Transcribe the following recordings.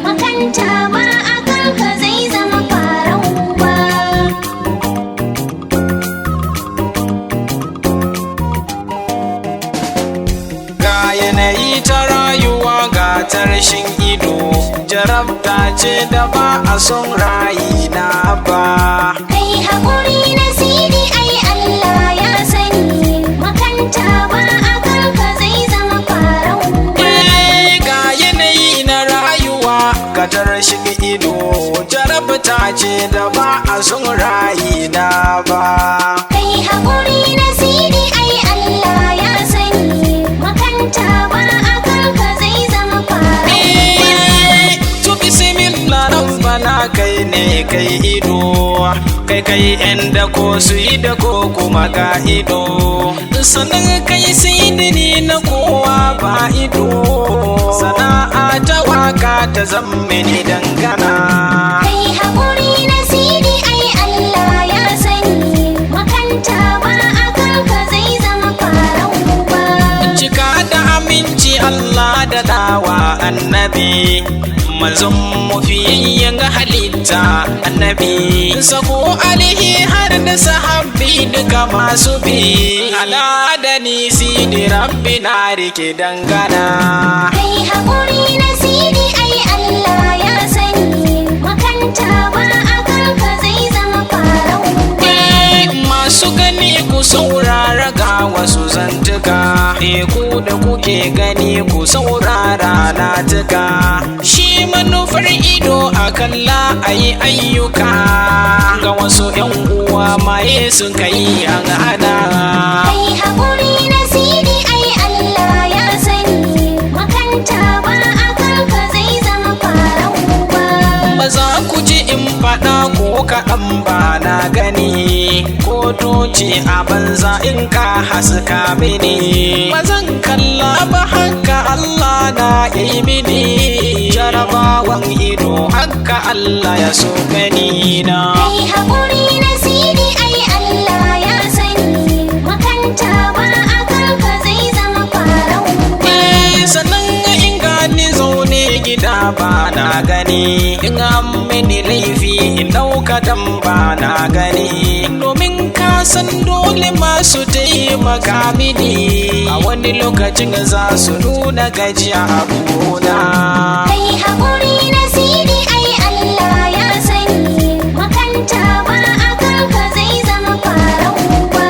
makanta ma akan ka zai zama farau ba. Ga yanayi ta rayuwa ga tarshen ido, jarabta ce da ba a son rayi na ba. Kai haƙuri na sidi ai Allah ya sani, makanta ma akan ka zai zama farau ba. Ga yanayi na rayuwa ga tarshen ido, jarabta ce da ba a son rayi na ba. Kai haƙuri na sidi ai Allah ya sani, makanta ma akan ka zai zama farau ba. To bismillah rabbana kai ne kai ido, kai yan da ko su yi da ko kuma ga ido, sannan kai sidini na kowa ba ido, sana'a ta waka ta zammini dangana. Kai haƙuri na sidi ai Allah ya sani, makanta ma akan ka zai zama farau ba. Cika da aminci Allah da dawa annabi, manzon mafiyayyen halitta annabi, sako alihi har da sahabbi duka masu bi, ala da nisi da rabbi na rike dangana. Kai haƙuri na sidi ai Allah ya sani, makanta ma akan ka zai zama farau ba. Masu gani ku saurara ga wasu zantuka, ku da kuke gani ku saurara na tuka, shi manufar ido a kalla a yi ayyuka, ga wasu 'yan uwa maye sun kai an hana. Kai haƙuri na sidi ai Allah ya sani, makanta ma akan ka zai zama farau ba. Ba za ku ji in faɗa ko kaɗan ba na gani, ko doce a banza in ka haska mini, ba zan kalla ba haka Allah na yi mini, jarabawan ido haka Allah ya so gani na. Kai haƙuri na sidi ai Allah ya sani, makanta ma akan ka zai zama farau ba. Sannan in gani zaune gida ba na gani, in an mini laifi in ɗauka dan ba na gani, domin ka san dole masu taimaka mini, a wani lokacin za su nuna gajiya a gona. Kai haƙuri na sidi ai Allah ya sani, makanta ma akan ka zai zama farau ba.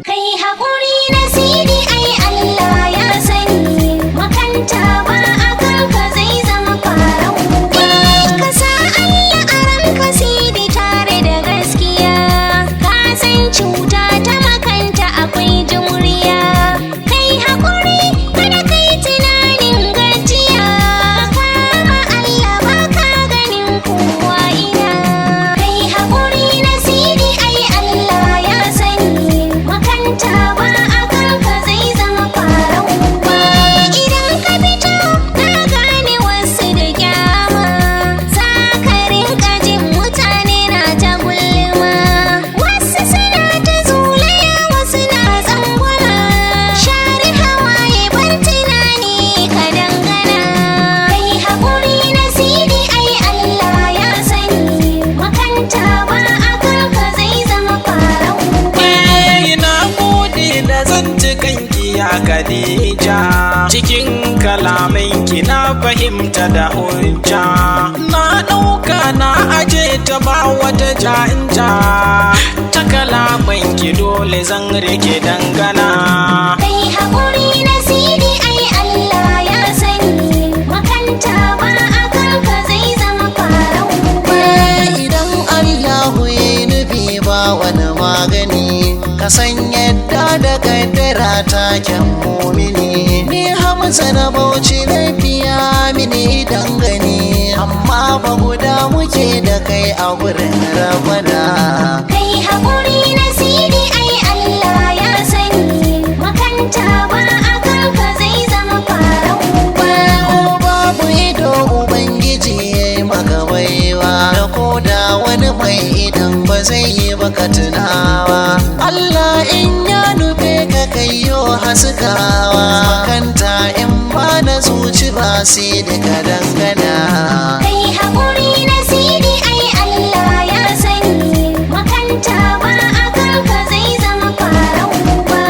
Kai haƙuri na sidi ai Allah ya sani, makanta ma akan ka zai zama farau ba. Ka sa Allah a ranka sidi tare da gaskiya, ka san cuta ta makanta akwai juriya. Kai haƙuri kada kai tunanin gajiya, kama Allah ba ka ganin kowa ina. Kai haƙuri na sidi ai Allah ya sani, makanta ma akan ka zai zama farau ba. Idan ka fito ka gane wasu da kyama, za ka rinka jin mutane na ta gulma, wasu suna ta zulaya wasu na tsangwama, share hawaye ban tunani ka dangana. Kai haƙuri na sidi ai Allah ya sani, makanta ma akan ka zai zama farau ba. Ina gode da zantukanki ya Khadija, cikin kalamanki na fahimta da hujja, na ɗauka na aje ta ba wata ja'inja, ta kalamanki dole zan rike dangana. Kai haƙuri na sidi ai Allah ya sani, makanta ma akan ka zai zama farau ba. Idan Allahu ya yi nufi ba wani magani, ka san yadda da kaddara taken mumini. Ni Hamza na Bauchi lafiya mini dangane, amma ba guda muke da kai a gurin rabana. Kai haƙuri na sidi nasiri ai Allah ya sani makanta ba a kanka zai zama farau ba. ko babu ido ubangiji ya yi maka baiwa da koda wani mai idan ba zai yi baka tunawa Allah in ya nufe ka kayyo haskawa makanta in ba na zuci ba sai da ka dangana Kai haƙuri nasiri ai Allah ya sani makanta ba a kanka zai zama farau ba.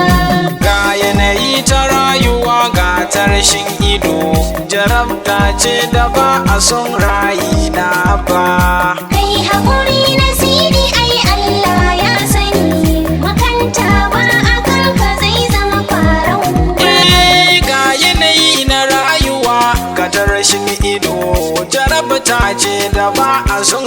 ga yanayi ta rayuwa ga tarshin ido jarabta ce da ba a son rayi na ba Kai haƙuri nasiri ai Allah ya sani makanta ba a kanka zai zama farau ba. ga yanayi na rayuwa ga tarshin ido jarabta ce da ba a son